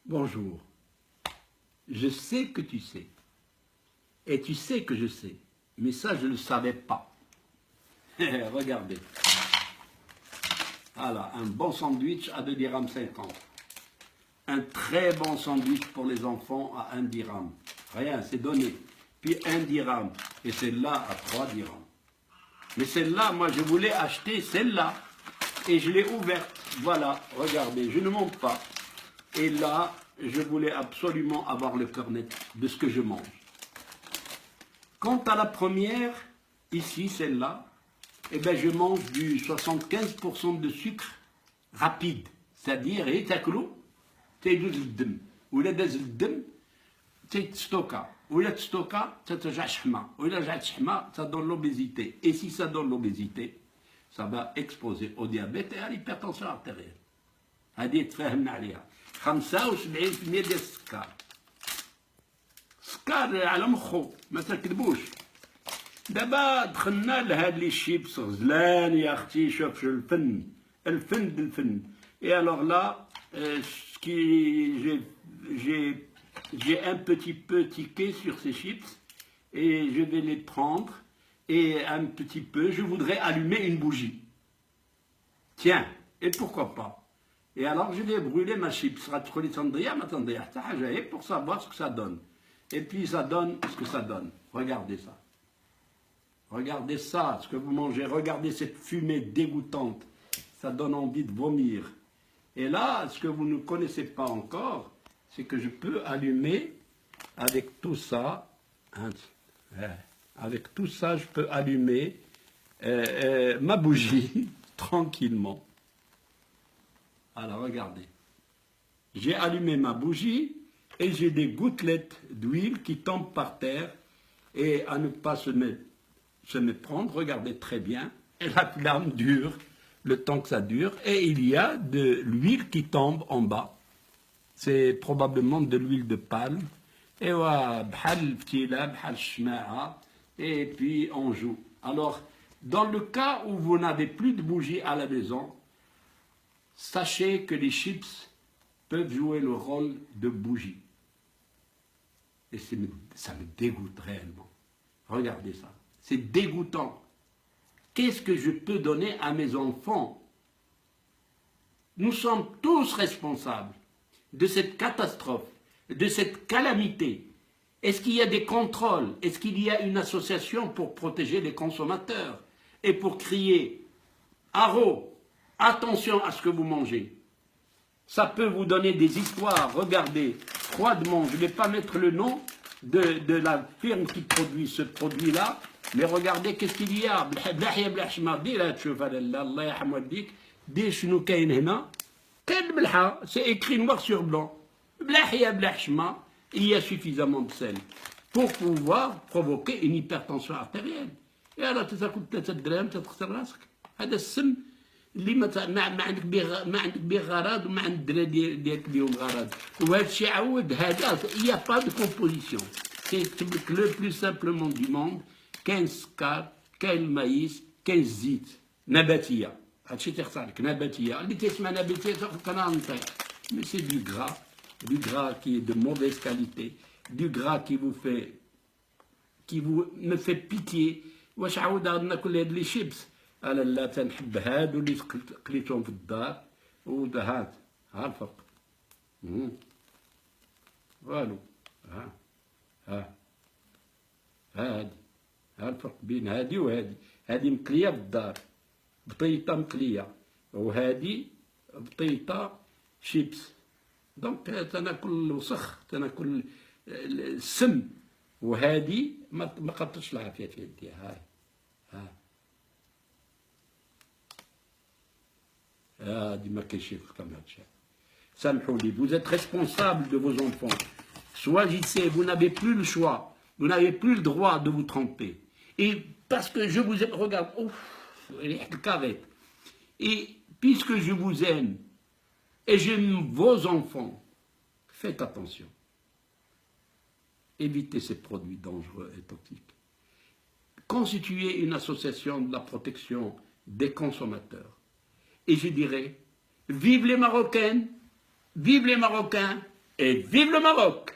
Bonjour. Je sais que tu sais. Et tu sais que je sais. Mais ça, je ne le savais pas. Regardez. Voilà, un bon sandwich à 2 dirhams 50. Un très bon sandwich pour les enfants à 1 dirham. Rien, c'est donné. Puis 1 dirham. Et celle-là à 3 dirhams. Mais celle-là, moi, je voulais acheter celle-là. Et je l'ai ouverte. Voilà, regardez, je ne monte pas. Et là, je voulais absolument avoir le cœur net de ce que je mange. Quant à la première, ici, celle-là, eh bien, je mange du 75% de sucre rapide. C'est-à-dire, et تاكلو تيدوز الدم ولا داز الدم تستوكا ولا تستوكا تترجع شحمة ولا رجعت شحمة ça donne l'obésité. Et si ça donne l'obésité, ça va exposer au diabète et à l'hypertension artérielle. هذه تفاهمنا عليها. 75% ديال السكر. السكر على مخو ما تكذبوش. دابا دخلنا لهاد لي شيبس غزلان يا اختي شوف الفن الفن الفن. Et alors là, j'ai un petit peu tiqué sur ces chips et je vais les prendre et un petit peu, je voudrais allumer une bougie. Tiens, et pourquoi pas? Et alors je vais brûler ma chips pour savoir ce que ça donne. Et puis ça donne ce que ça donne. Regardez ça. Regardez ça, ce que vous mangez. Regardez cette fumée dégoûtante. Ça donne envie de vomir. Et là, ce que vous ne connaissez pas encore, c'est que je peux allumer avec tout ça. Avec tout ça, je peux allumer ma bougie tranquillement. Alors, regardez. J'ai allumé ma bougie et j'ai des gouttelettes d'huile qui tombent par terre. Et à ne pas se méprendre, regardez très bien. Et la flamme dure le temps que ça dure. Et il y a de l'huile qui tombe en bas. C'est probablement de l'huile de palme. Et et puis on joue. Alors, dans le cas où vous n'avez plus de bougie à la maison, sachez que les chips peuvent jouer le rôle de bougie. Et ça me dégoûte réellement. Regardez ça. C'est dégoûtant. Qu'est-ce que je peux donner à mes enfants? Nous sommes tous responsables de cette catastrophe, de cette calamité. Est-ce qu'il y a des contrôles? Est-ce qu'il y a une association pour protéger les consommateurs et pour crier « Haro, attention à ce que vous mangez ». Ça peut vous donner des histoires. Regardez, froidement, je ne vais pas mettre le nom de la firme qui produit ce produit-là, mais regardez qu'est-ce qu'il y a. C'est écrit noir sur blanc. Il y a suffisamment de sel pour pouvoir provoquer une hypertension artérielle. Et alors, tu تاكل 3 درهم تخسر راسك. هذا السم اللي ما عندك به غرض وما عند الدراري ديالك بهم غرض. وهذا الشيء عود هذا il y a pas de composition. C'est le plus simplement du monde. 15 سكر، كاين المايس، كاين الزيت نباتيه. هادشي تيخسر لك نباتيه. اللي تسمع نباتيه تاخذ كنانطيق. Mais c'est du gras qui est de mauvaise qualité, du gras qui vous me fait pitié. واش عاود ناكل هاد لي شيبس؟ انا لا تنحب هادو اللي قليتهم في الدار ودهات ها الفرق. والو ها هادي ها الفرق بين هادي وهادي. هادي مقليه في الدار بطيطه مقليه وهادي بطيطه شيبس. دونك تناكل الوسخ تناكل السم وهادي ما قدرتش العافيه في يدي. هاي هادي ما كاينش كم هادشي. سامحوا لي. Vous êtes responsable de vos enfants. Choisissez, vous n'avez plus le choix, vous n'avez plus le droit de vous tromper. Et parce que je vous aime, regarde, et puisque je vous aime et j'aime vos enfants, faites attention. Évitez ces produits dangereux et toxiques. Constituez une association de la protection des consommateurs. Et je dirais, vive les Marocaines, vive les Marocains, Et vive le Maroc!